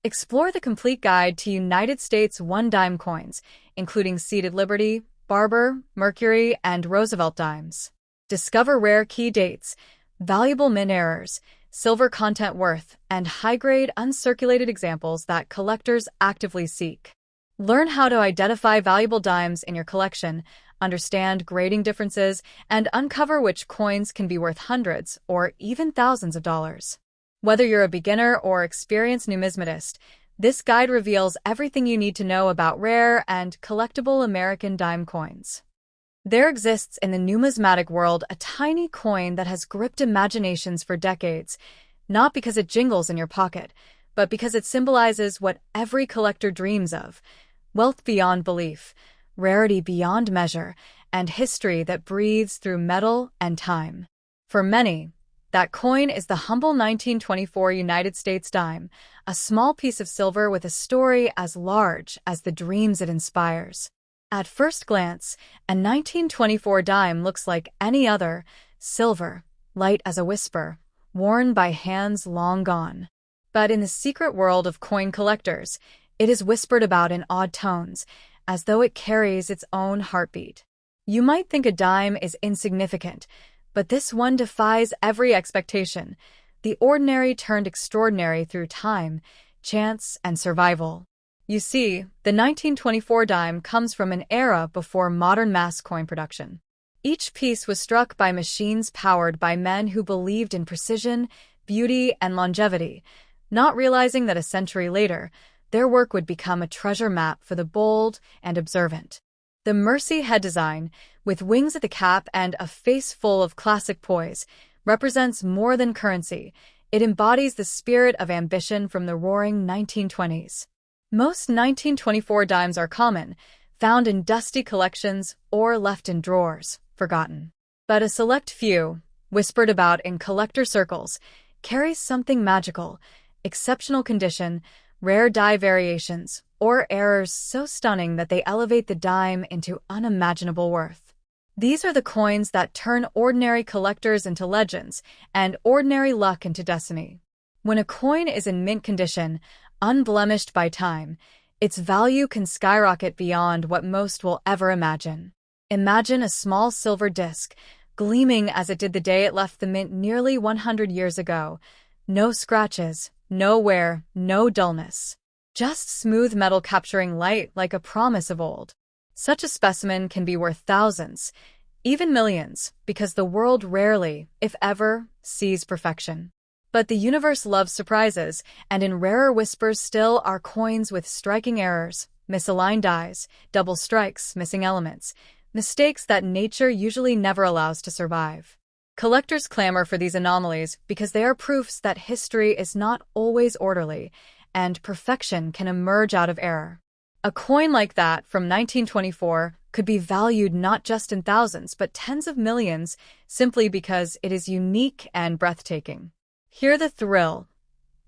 Explore the complete guide to United States one-dime coins, including seeded Liberty, Barber, Mercury, and Roosevelt dimes. Discover rare key dates, valuable mint errors, silver content worth, and high-grade uncirculated examples that collectors actively seek. Learn how to identify valuable dimes in your collection, understand grading differences, and uncover which coins can be worth hundreds or even thousands of dollars. Whether you're a beginner or experienced numismatist, this guide reveals everything you need to know about rare and collectible American dime coins. There exists in the numismatic world a tiny coin that has gripped imaginations for decades, not because it jingles in your pocket, but because it symbolizes what every collector dreams of: wealth beyond belief, rarity beyond measure, and history that breathes through metal and time. For many, that coin is the humble 1924 United States dime, a small piece of silver with a story as large as the dreams it inspires. At first glance, a 1924 dime looks like any other: silver, light as a whisper, worn by hands long gone. But in the secret world of coin collectors, it is whispered about in odd tones, as though it carries its own heartbeat. You might think a dime is insignificant, but this one defies every expectation. The ordinary turned extraordinary through time, chance, and survival. You see, the 1924 dime comes from an era before modern mass coin production. Each piece was struck by machines powered by men who believed in precision, beauty, and longevity, not realizing that a century later, their work would become a treasure map for the bold and observant. The Mercy head design, with wings at the cap and a face full of classic poise, represents more than currency. It embodies the spirit of ambition from the roaring 1920s. Most 1924 dimes are common, found in dusty collections or left in drawers, forgotten. But a select few, whispered about in collector circles, carries something magical: exceptional condition, rare die variations, or errors so stunning that they elevate the dime into unimaginable worth. These are the coins that turn ordinary collectors into legends and ordinary luck into destiny. When a coin is in mint condition, unblemished by time, its value can skyrocket beyond what most will ever imagine. Imagine a small silver disc, gleaming as it did the day it left the mint nearly 100 years ago. No scratches, no wear, no dullness. Just smooth metal capturing light like a promise of old. Such a specimen can be worth thousands, even millions, because the world rarely, if ever, sees perfection. But the universe loves surprises, and in rarer whispers still are coins with striking errors, misaligned dies, double strikes, missing elements, mistakes that nature usually never allows to survive. Collectors clamor for these anomalies because they are proofs that history is not always orderly, and perfection can emerge out of error. A coin like that from 1924 could be valued not just in thousands but tens of millions, simply because it is unique and breathtaking. Hear the thrill.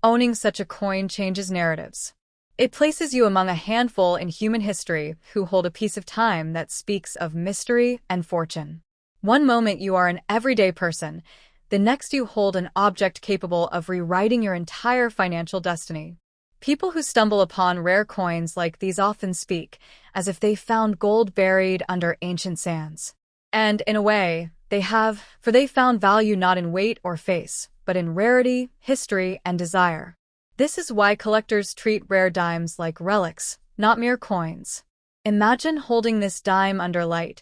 Owning such a coin changes narratives. It places you among a handful in human history who hold a piece of time that speaks of mystery and fortune. One moment you are an everyday person, the next you hold an object capable of rewriting your entire financial destiny. People who stumble upon rare coins like these often speak as if they found gold buried under ancient sands. And in a way, they have, for they found value not in weight or face, but in rarity, history, and desire. This is why collectors treat rare dimes like relics, not mere coins. Imagine holding this dime under light,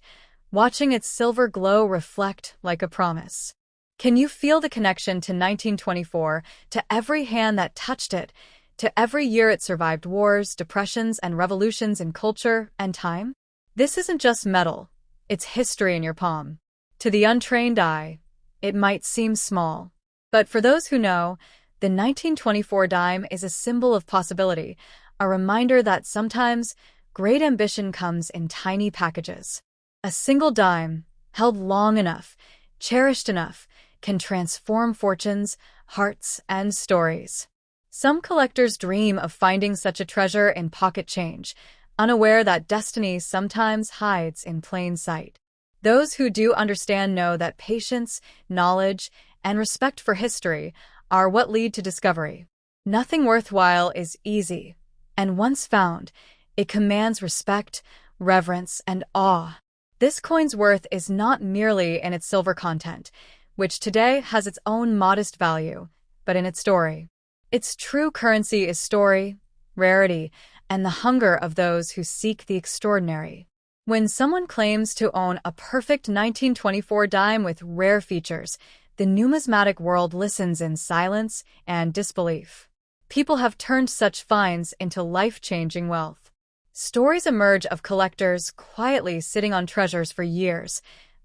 watching its silver glow reflect like a promise. Can you feel the connection to 1924, to every hand that touched it, to every year it survived wars, depressions, and revolutions in culture and time? This isn't just metal, it's history in your palm. To the untrained eye, it might seem small. But for those who know, the 1924 dime is a symbol of possibility, a reminder that sometimes great ambition comes in tiny packages. A single dime, held long enough, cherished enough, can transform fortunes, hearts, and stories. Some collectors dream of finding such a treasure in pocket change, unaware that destiny sometimes hides in plain sight. Those who do understand know that patience, knowledge, and respect for history are what lead to discovery. Nothing worthwhile is easy, and once found, it commands respect, reverence, and awe. This coin's worth is not merely in its silver content, which today has its own modest value, but in its story. Its true currency is story, rarity, and the hunger of those who seek the extraordinary. When someone claims to own a perfect 1924 dime with rare features, the numismatic world listens in silence and disbelief. People have turned such finds into life-changing wealth. Stories emerge of collectors quietly sitting on treasures for years,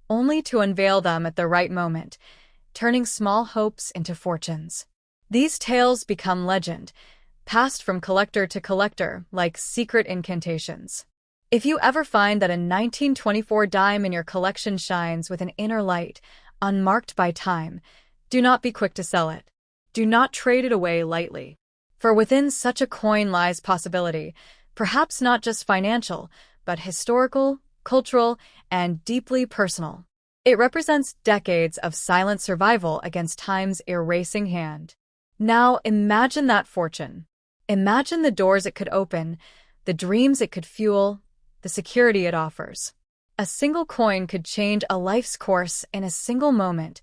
only to unveil them at the right moment, turning small hopes into fortunes. These tales become legend, passed from collector to collector like secret incantations. If you ever find that a 1924 dime in your collection shines with an inner light, unmarked by time, do not be quick to sell it. Do not trade it away lightly. For within such a coin lies possibility, perhaps not just financial, but historical, cultural, and deeply personal. It represents decades of silent survival against time's erasing hand. Now imagine that fortune. Imagine the doors it could open, the dreams it could fuel, the security it offers. A single coin could change a life's course in a single moment,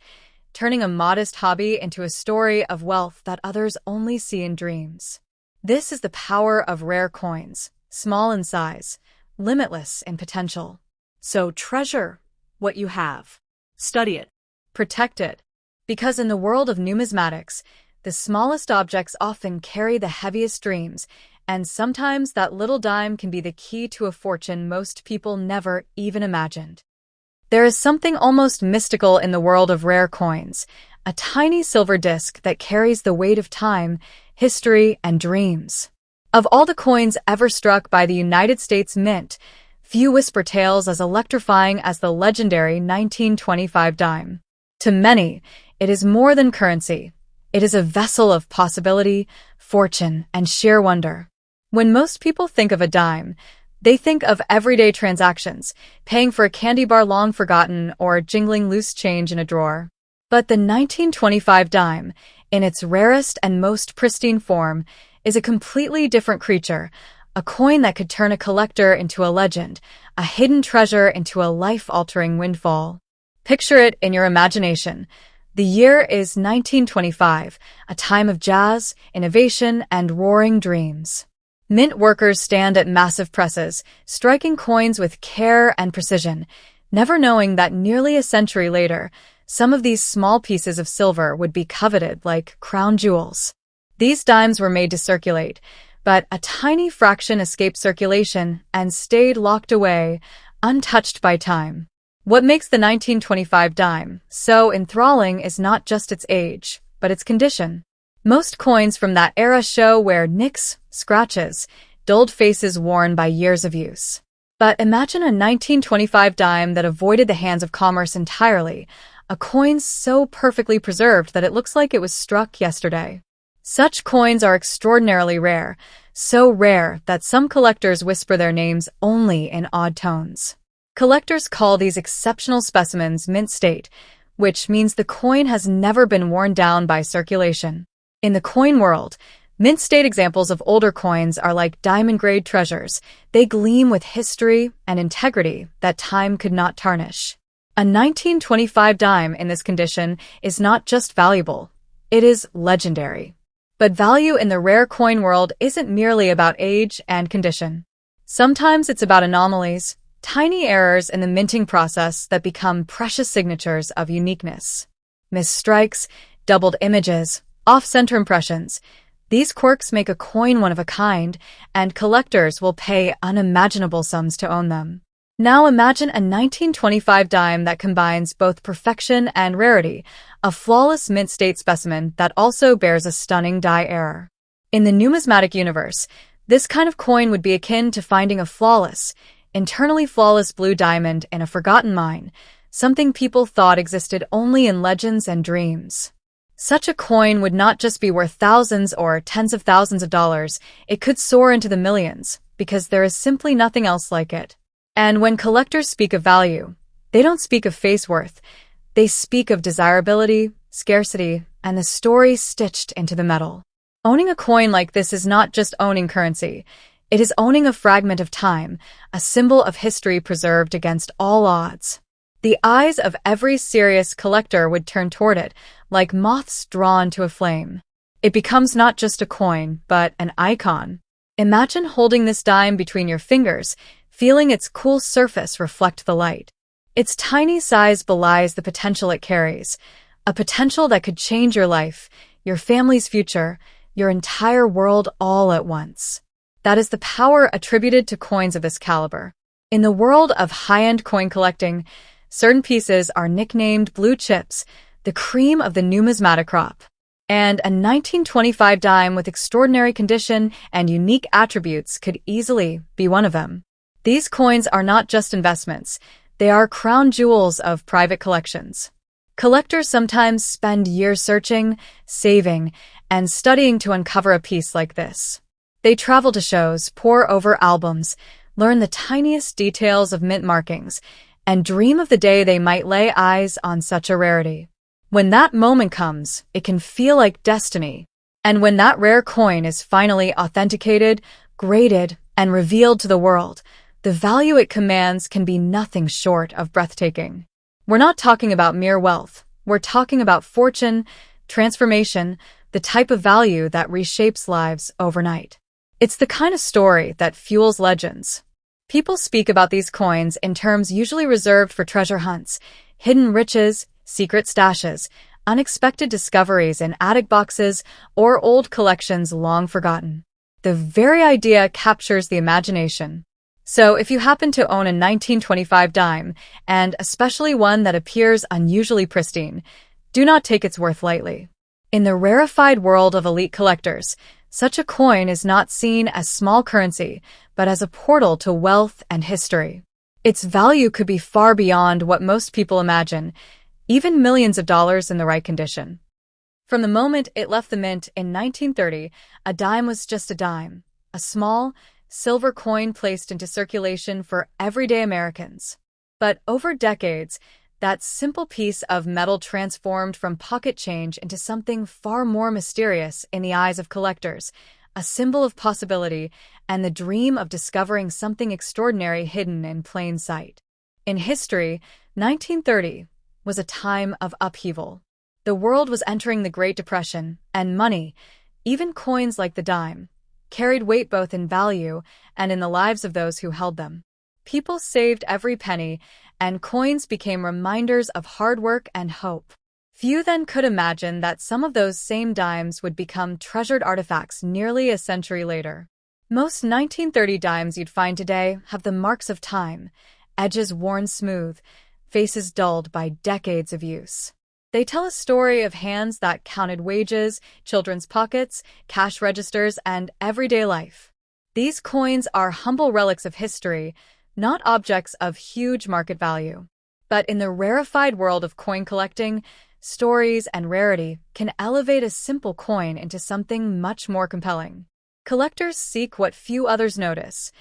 turning a modest hobby into a story of wealth that others only see in dreams. This is the power of rare coins, small in size, limitless in potential. So treasure what you have. Study it. Protect it. Because in the world of numismatics, the smallest objects often carry the heaviest dreams, and sometimes that little dime can be the key to a fortune most people never even imagined. There is something almost mystical in the world of rare coins, a tiny silver disc that carries the weight of time, history, and dreams. Of all the coins ever struck by the United States Mint, few whisper tales as electrifying as the legendary 1925 dime. To many, it is more than currency. It is a vessel of possibility, fortune, and sheer wonder. When most people think of a dime, they think of everyday transactions, paying for a candy bar long forgotten or jingling loose change in a drawer. But the 1925 dime, in its rarest and most pristine form, is a completely different creature, a coin that could turn a collector into a legend, a hidden treasure into a life-altering windfall. Picture it in your imagination. The year is 1925, a time of jazz, innovation, and roaring dreams. Mint workers stand at massive presses, striking coins with care and precision, never knowing that nearly a century later, some of these small pieces of silver would be coveted like crown jewels. These dimes were made to circulate, but a tiny fraction escaped circulation and stayed locked away, untouched by time. What makes the 1925 dime so enthralling is not just its age, but its condition. Most coins from that era show wear nicks, scratches, dulled faces worn by years of use. But imagine a 1925 dime that avoided the hands of commerce entirely, a coin so perfectly preserved that it looks like it was struck yesterday. Such coins are extraordinarily rare, so rare that some collectors whisper their names only in odd tones. Collectors call these exceptional specimens mint state, which means the coin has never been worn down by circulation. In the coin world, mint state examples of older coins are like diamond-grade treasures. They gleam with history and integrity that time could not tarnish. A 1925 dime in this condition is not just valuable, it is legendary. But value in the rare coin world isn't merely about age and condition. Sometimes it's about anomalies, tiny errors in the minting process that become precious signatures of uniqueness. Missed strikes, doubled images, off-center impressions. These quirks make a coin one of a kind, and collectors will pay unimaginable sums to own them. Now imagine a 1925 dime that combines both perfection and rarity, a flawless mint state specimen that also bears a stunning die error. In the numismatic universe, this kind of coin would be akin to finding a flawless, internally flawless blue diamond in a forgotten mine, something people thought existed only in legends and dreams. Such a coin would not just be worth thousands or tens of thousands of dollars, it could soar into the millions, because there is simply nothing else like it. And when collectors speak of value, they don't speak of face worth, they speak of desirability, scarcity, and the story stitched into the metal. Owning a coin like this is not just owning currency. It is owning a fragment of time, a symbol of history preserved against all odds. The eyes of every serious collector would turn toward it, like moths drawn to a flame. It becomes not just a coin, but an icon. Imagine holding this dime between your fingers, feeling its cool surface reflect the light. Its tiny size belies the potential it carries, a potential that could change your life, your family's future, your entire world all at once. That is the power attributed to coins of this caliber. In the world of high-end coin collecting, certain pieces are nicknamed blue chips, the cream of the numismatic crop. And a 1925 dime with extraordinary condition and unique attributes could easily be one of them. These coins are not just investments, they are crown jewels of private collections. Collectors sometimes spend years searching, saving, and studying to uncover a piece like this. They travel to shows, pore over albums, learn the tiniest details of mint markings, and dream of the day they might lay eyes on such a rarity. When that moment comes, it can feel like destiny. And when that rare coin is finally authenticated, graded, and revealed to the world, the value it commands can be nothing short of breathtaking. We're not talking about mere wealth. We're talking about fortune, transformation, the type of value that reshapes lives overnight. It's the kind of story that fuels legends. People speak about these coins in terms usually reserved for treasure hunts, hidden riches, secret stashes, unexpected discoveries in attic boxes, or old collections long forgotten. The very idea captures the imagination. So if you happen to own a 1925 dime, and especially one that appears unusually pristine, do not take its worth lightly. In the rarefied world of elite collectors, such a coin is not seen as small currency, but as a portal to wealth and history. Its value could be far beyond what most people imagine, even millions of dollars in the right condition. From the moment it left the mint in 1930, a dime was just a dime, a small, silver coin placed into circulation for everyday Americans. But over decades, that simple piece of metal transformed from pocket change into something far more mysterious in the eyes of collectors, a symbol of possibility and the dream of discovering something extraordinary hidden in plain sight. In history, 1930 was a time of upheaval. The world was entering the Great Depression, and money, even coins like the dime, carried weight both in value and in the lives of those who held them. People saved every penny, and coins became reminders of hard work and hope. Few then could imagine that some of those same dimes would become treasured artifacts nearly a century later. Most 1930 dimes you'd find today have the marks of time, edges worn smooth, faces dulled by decades of use. They tell a story of hands that counted wages, children's pockets, cash registers, and everyday life. These coins are humble relics of history, not objects of huge market value. But in the rarefied world of coin collecting, stories and rarity can elevate a simple coin into something much more compelling. Collectors seek what few others notice: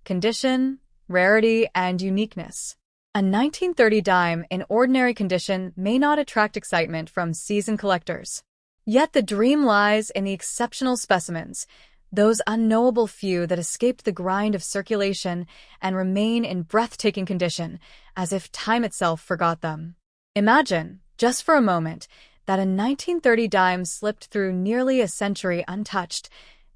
condition, rarity, and uniqueness. A 1930 dime in ordinary condition may not attract excitement from seasoned collectors. Yet the dream lies in the exceptional specimens, those unknowable few that escape the grind of circulation and remain in breathtaking condition, as if time itself forgot them. Imagine, just for a moment, that a 1930 dime slipped through nearly a century untouched.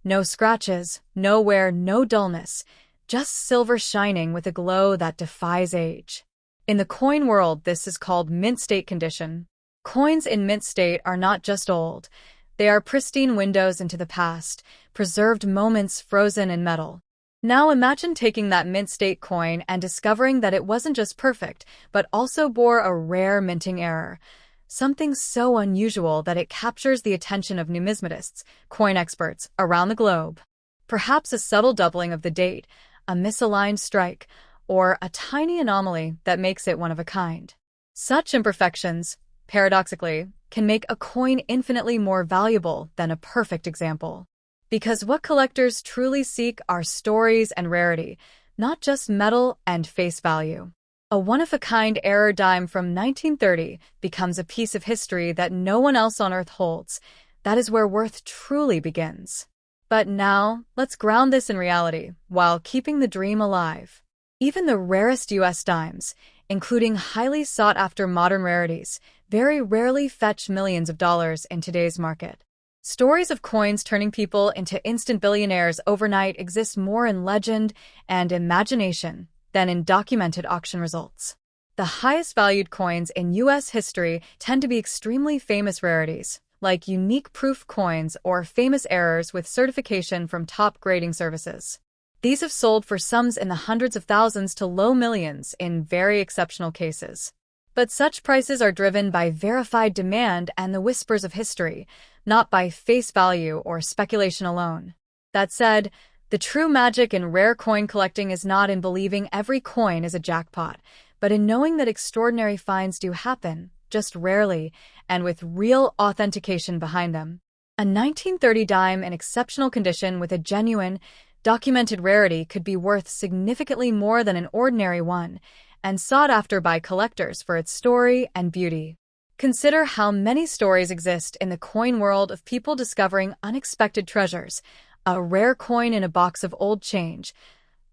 No scratches, no wear, no dullness, just silver shining with a glow that defies age. In the coin world, this is called mint state condition. Coins in mint state are not just old. They are pristine windows into the past, preserved moments frozen in metal. Now imagine taking that mint state coin and discovering that it wasn't just perfect, but also bore a rare minting error. Something so unusual that it captures the attention of numismatists, coin experts, around the globe. Perhaps a subtle doubling of the date, a misaligned strike, or a tiny anomaly that makes it one of a kind. Such imperfections, paradoxically, can make a coin infinitely more valuable than a perfect example. Because what collectors truly seek are stories and rarity, not just metal and face value. A one-of-a-kind error dime from 1930 becomes a piece of history that no one else on Earth holds. That is where worth truly begins. But now, let's ground this in reality, while keeping the dream alive. Even the rarest US dimes, including highly sought-after modern rarities, very rarely fetch millions of dollars in today's market. Stories of coins turning people into instant billionaires overnight exist more in legend and imagination than in documented auction results. The highest valued coins in US history tend to be extremely famous rarities, like unique proof coins or famous errors with certification from top grading services. These have sold for sums in the hundreds of thousands to low millions in very exceptional cases. But such prices are driven by verified demand and the whispers of history, not by face value or speculation alone. That said, the true magic in rare coin collecting is not in believing every coin is a jackpot, but in knowing that extraordinary finds do happen, just rarely, and with real authentication behind them. A 1930 dime in exceptional condition with a genuine, documented rarity could be worth significantly more than an ordinary one, and sought after by collectors for its story and beauty. Consider how many stories exist in the coin world of people discovering unexpected treasures, a rare coin in a box of old change,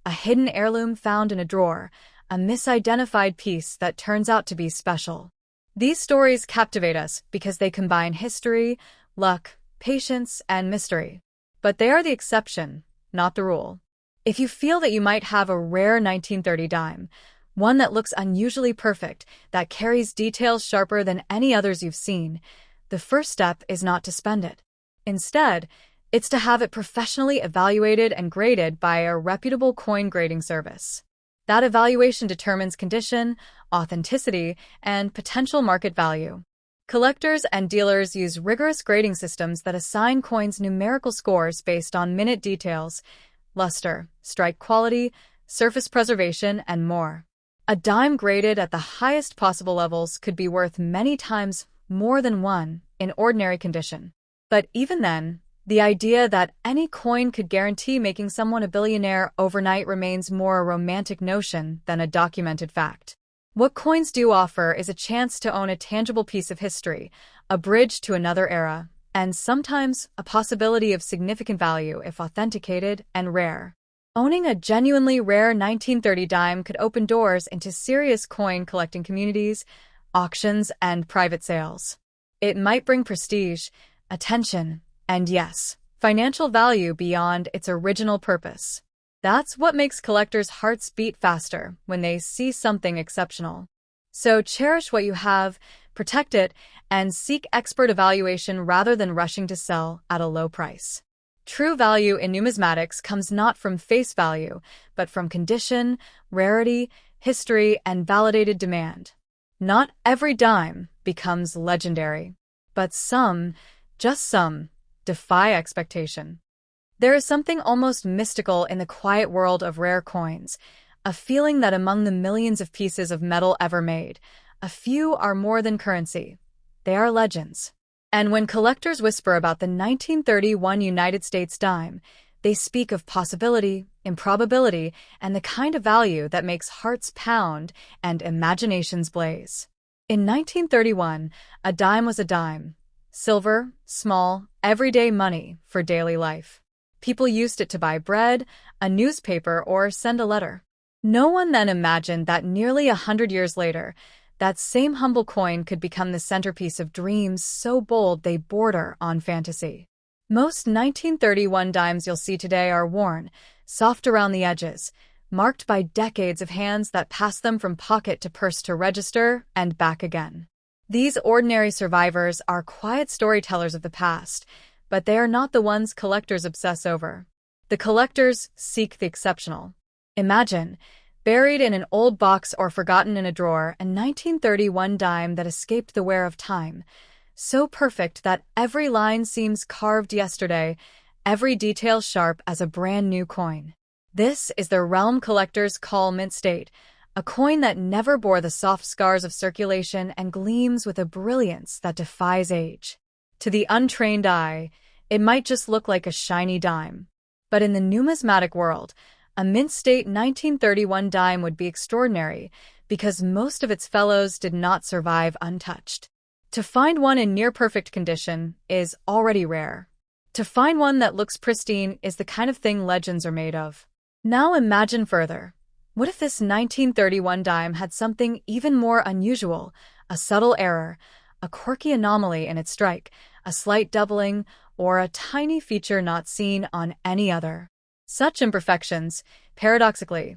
a hidden heirloom found in a drawer, a misidentified piece that turns out to be special. These stories captivate us because they combine history, luck, patience, and mystery. But they are the exception, not the rule. If you feel that you might have a rare 1930 dime, one that looks unusually perfect, that carries details sharper than any others you've seen, the first step is not to spend it. Instead, it's to have it professionally evaluated and graded by a reputable coin grading service. That evaluation determines condition, authenticity, and potential market value. Collectors and dealers use rigorous grading systems that assign coins numerical scores based on minute details, luster, strike quality, surface preservation, and more. A dime graded at the highest possible levels could be worth many times more than one in ordinary condition. But even then, the idea that any coin could guarantee making someone a billionaire overnight remains more a romantic notion than a documented fact. What coins do offer is a chance to own a tangible piece of history, a bridge to another era, and sometimes a possibility of significant value if authenticated and rare. Owning a genuinely rare 1930 dime could open doors into serious coin collecting communities, auctions, and private sales. It might bring prestige, attention, and yes, financial value beyond its original purpose. That's what makes collectors' hearts beat faster when they see something exceptional. So cherish what you have, protect it, and seek expert evaluation rather than rushing to sell at a low price. True value in numismatics comes not from face value, but from condition, rarity, history, and validated demand. Not every dime becomes legendary, but some, just some, defy expectation. There is something almost mystical in the quiet world of rare coins, a feeling that among the millions of pieces of metal ever made, a few are more than currency. They are legends. And when collectors whisper about the 1931 United States dime, they speak of possibility, improbability, and the kind of value that makes hearts pound and imaginations blaze. In 1931, a dime was a dime. Silver, small, everyday money for daily life. People used it to buy bread, a newspaper, or send a letter. No one then imagined that nearly 100 years later, that same humble coin could become the centerpiece of dreams so bold they border on fantasy. Most 1931 dimes you'll see today are worn, soft around the edges, marked by decades of hands that pass them from pocket to purse to register and back again. These ordinary survivors are quiet storytellers of the past, but they are not the ones collectors obsess over. The collectors seek the exceptional. Imagine, buried in an old box or forgotten in a drawer, a 1931 dime that escaped the wear of time, so perfect that every line seems carved yesterday, every detail sharp as a brand new coin. This is the realm collectors call mint state, a coin that never bore the soft scars of circulation and gleams with a brilliance that defies age. To the untrained eye, it might just look like a shiny dime. But in the numismatic world, a mint state 1931 dime would be extraordinary because most of its fellows did not survive untouched. To find one in near-perfect condition is already rare. To find one that looks pristine is the kind of thing legends are made of. Now imagine further. What if this 1931 dime had something even more unusual, a subtle error, a quirky anomaly in its strike, a slight doubling, or a tiny feature not seen on any other? Such imperfections, paradoxically,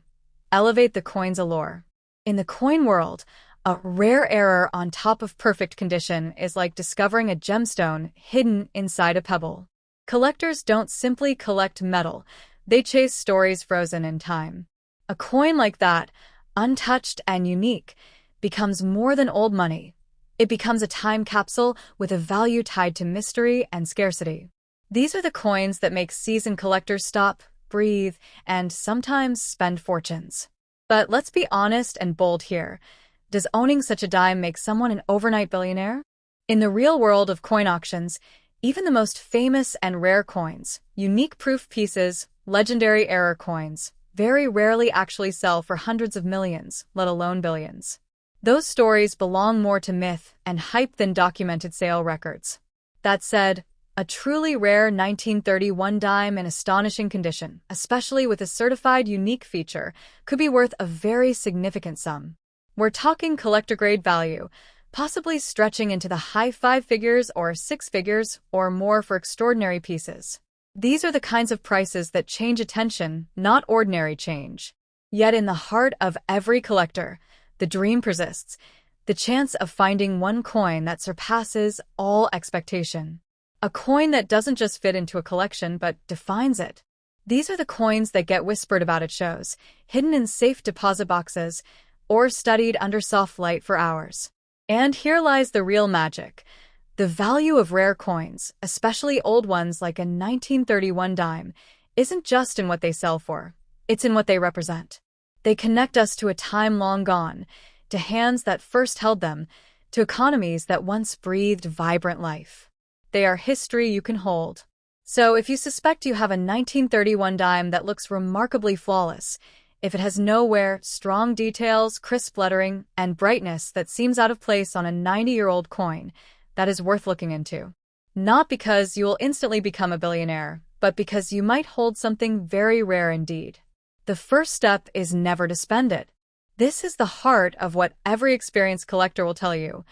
elevate the coin's allure. In the coin world, a rare error on top of perfect condition is like discovering a gemstone hidden inside a pebble. Collectors don't simply collect metal, they chase stories frozen in time. A coin like that, untouched and unique, becomes more than old money. It becomes a time capsule with a value tied to mystery and scarcity. These are the coins that make seasoned collectors stop, breathe, and sometimes spend fortunes. But let's be honest and bold here. Does owning such a dime make someone an overnight billionaire? In the real world of coin auctions, even the most famous and rare coins, unique proof pieces, legendary error coins, very rarely actually sell for hundreds of millions, let alone billions. Those stories belong more to myth and hype than documented sale records. That said, a truly rare 1931 dime in astonishing condition, especially with a certified unique feature, could be worth a very significant sum. We're talking collector-grade value, possibly stretching into the high five figures or six figures or more for extraordinary pieces. These are the kinds of prices that change attention, not ordinary change. Yet in the heart of every collector, the dream persists, the chance of finding one coin that surpasses all expectation. A coin that doesn't just fit into a collection but defines it. These are the coins that get whispered about at shows, hidden in safe deposit boxes, or studied under soft light for hours. And here lies the real magic. The value of rare coins, especially old ones like a 1931 dime, isn't just in what they sell for, it's in what they represent. They connect us to a time long gone, to hands that first held them, to economies that once breathed vibrant life. They are history you can hold. So if you suspect you have a 1931 dime that looks remarkably flawless, if it has no wear, strong details, crisp lettering, and brightness that seems out of place on a 90-year-old coin, that is worth looking into. Not because you will instantly become a billionaire, but because you might hold something very rare indeed. The first step is never to spend it. This is the heart of what every experienced collector will tell you.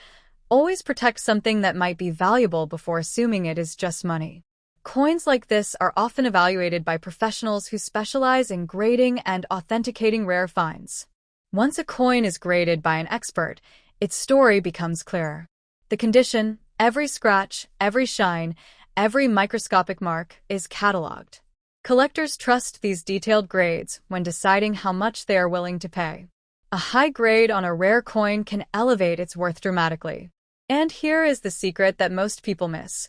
Always protect something that might be valuable before assuming it is just money. Coins like this are often evaluated by professionals who specialize in grading and authenticating rare finds. Once a coin is graded by an expert, its story becomes clearer. The condition, every scratch, every shine, every microscopic mark is cataloged. Collectors trust these detailed grades when deciding how much they are willing to pay. A high grade on a rare coin can elevate its worth dramatically. And here is the secret that most people miss.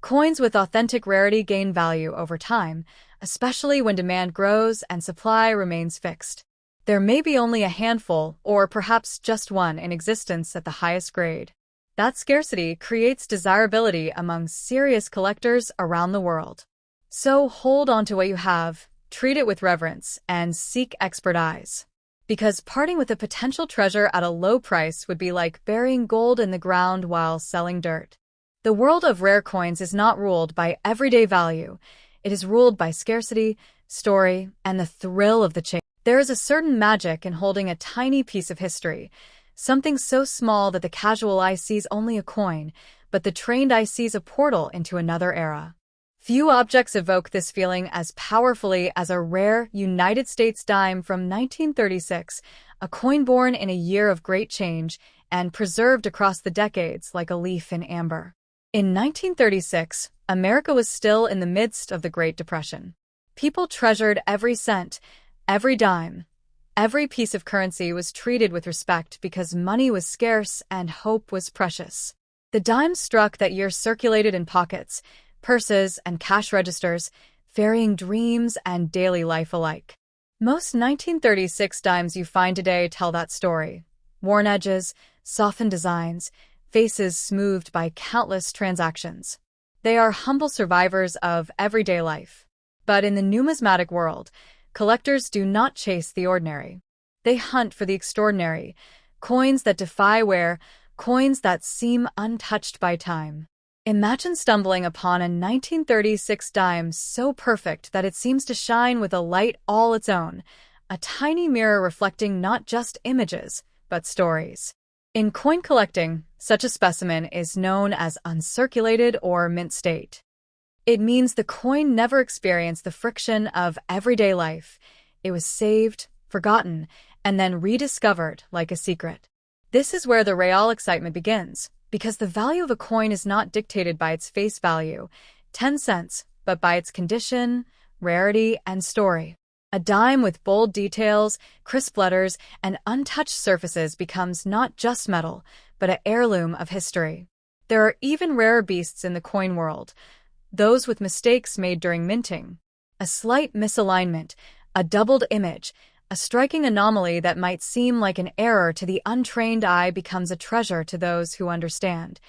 Coins with authentic rarity gain value over time, especially when demand grows and supply remains fixed. There may be only a handful, or perhaps just one, in existence at the highest grade. That scarcity creates desirability among serious collectors around the world. So hold on to what you have, treat it with reverence, and seek expert eyes. Because parting with a potential treasure at a low price would be like burying gold in the ground while selling dirt. The world of rare coins is not ruled by everyday value. It is ruled by scarcity, story, and the thrill of the chase. There is a certain magic in holding a tiny piece of history, something so small that the casual eye sees only a coin, but the trained eye sees a portal into another era. Few objects evoke this feeling as powerfully as a rare United States dime from 1936, a coin born in a year of great change and preserved across the decades like a leaf in amber. In 1936, America was still in the midst of the Great Depression. People treasured every cent, every dime. Every piece of currency was treated with respect because money was scarce and hope was precious. The dimes struck that year circulated in pockets, purses, and cash registers, ferrying dreams and daily life alike. Most 1936 dimes you find today tell that story. Worn edges, softened designs, faces smoothed by countless transactions. They are humble survivors of everyday life. But in the numismatic world, collectors do not chase the ordinary. They hunt for the extraordinary, coins that defy wear, coins that seem untouched by time. Imagine stumbling upon a 1936 dime so perfect that it seems to shine with a light all its own, a tiny mirror reflecting not just images, but stories. In coin collecting, such a specimen is known as uncirculated or mint state. It means the coin never experienced the friction of everyday life. It was saved, forgotten, and then rediscovered like a secret. This is where the real excitement begins, because the value of a coin is not dictated by its face value, 10 cents, but by its condition, rarity, and story. A dime with bold details, crisp letters, and untouched surfaces becomes not just metal, but an heirloom of history. There are even rarer beasts in the coin world, those with mistakes made during minting. A slight misalignment, a doubled image, a striking anomaly that might seem like an error to the untrained eye becomes a treasure to those who understand.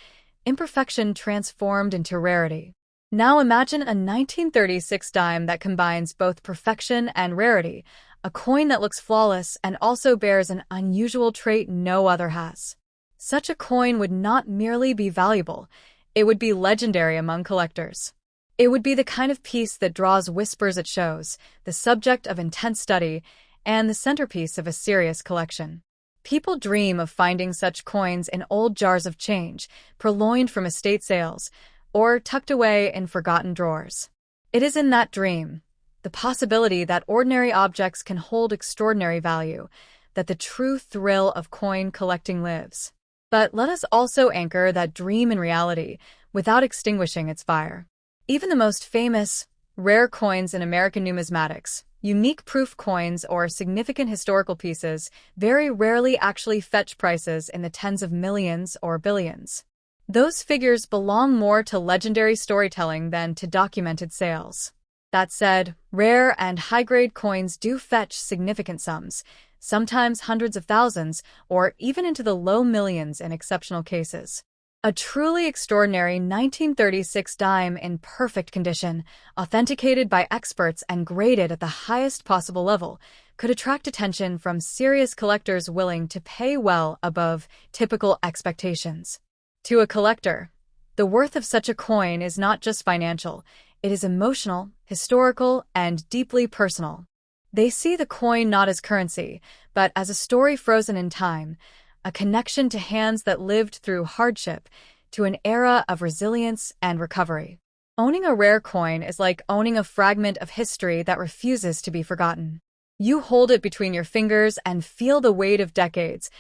Imperfection transformed into rarity. Now imagine a 1936 dime that combines both perfection and rarity, a coin that looks flawless and also bears an unusual trait no other has. Such a coin would not merely be valuable, it would be legendary among collectors. It would be the kind of piece that draws whispers at shows, the subject of intense study, and the centerpiece of a serious collection. People dream of finding such coins in old jars of change, purloined from estate sales, or tucked away in forgotten drawers. It is in that dream, the possibility that ordinary objects can hold extraordinary value, that the true thrill of coin collecting lives. But let us also anchor that dream in reality, without extinguishing its fire. Even the most famous, rare coins in American numismatics, unique proof coins or significant historical pieces, very rarely actually fetch prices in the tens of millions or billions. Those figures belong more to legendary storytelling than to documented sales. That said, rare and high-grade coins do fetch significant sums, sometimes hundreds of thousands, or even into the low millions in exceptional cases. A truly extraordinary 1936 dime in perfect condition, authenticated by experts and graded at the highest possible level, could attract attention from serious collectors willing to pay well above typical expectations. To a collector, the worth of such a coin is not just financial, it is emotional, historical, and deeply personal. They see the coin not as currency, but as a story frozen in time, a connection to hands that lived through hardship, to an era of resilience and recovery. Owning a rare coin is like owning a fragment of history that refuses to be forgotten. You hold it between your fingers and feel the weight of decades,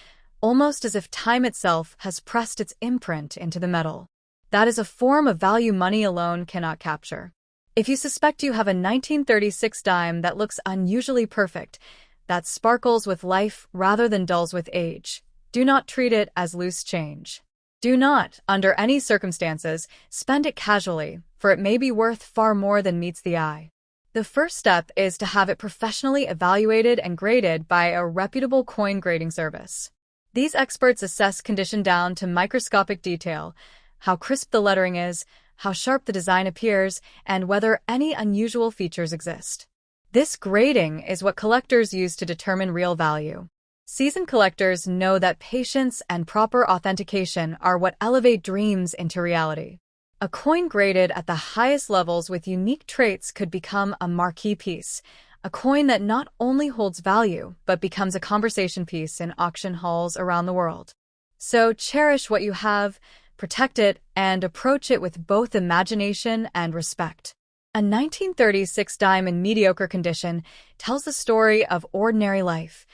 almost as if time itself has pressed its imprint into the metal. That is a form of value money alone cannot capture. If you suspect you have a 1936 dime that looks unusually perfect, that sparkles with life rather than dulls with age, do not treat it as loose change. Do not, under any circumstances, spend it casually, for it may be worth far more than meets the eye. The first step is to have it professionally evaluated and graded by a reputable coin grading service. These experts assess condition down to microscopic detail, how crisp the lettering is, how sharp the design appears, and whether any unusual features exist. This grading is what collectors use to determine real value. Seasoned collectors know that patience and proper authentication are what elevate dreams into reality. A coin graded at the highest levels with unique traits could become a marquee piece, a coin that not only holds value, but becomes a conversation piece in auction halls around the world. So cherish what you have, protect it, and approach it with both imagination and respect. A 1936 dime in mediocre condition tells the story of ordinary life,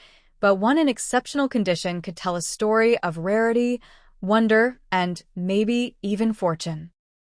but one in exceptional condition could tell a story of rarity, wonder, and maybe even fortune.